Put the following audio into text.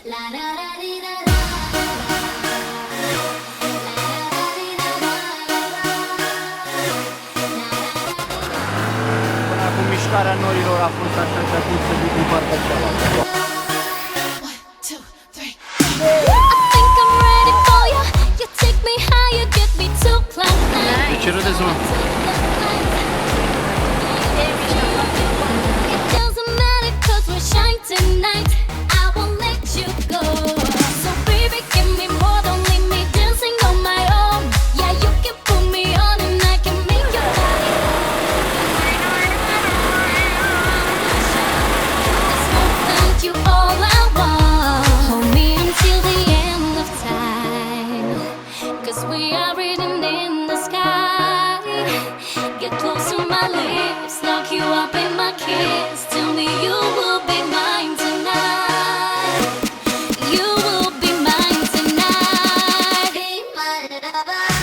Până acum mișcarea norilor a fost așa și acum se duc în partea cealaltă. De ce râdeți, mă? We are written in the sky. Get close to my lips, lock you up in my kiss. Tell me you will be mine tonight. You will be mine tonight. Be my lover.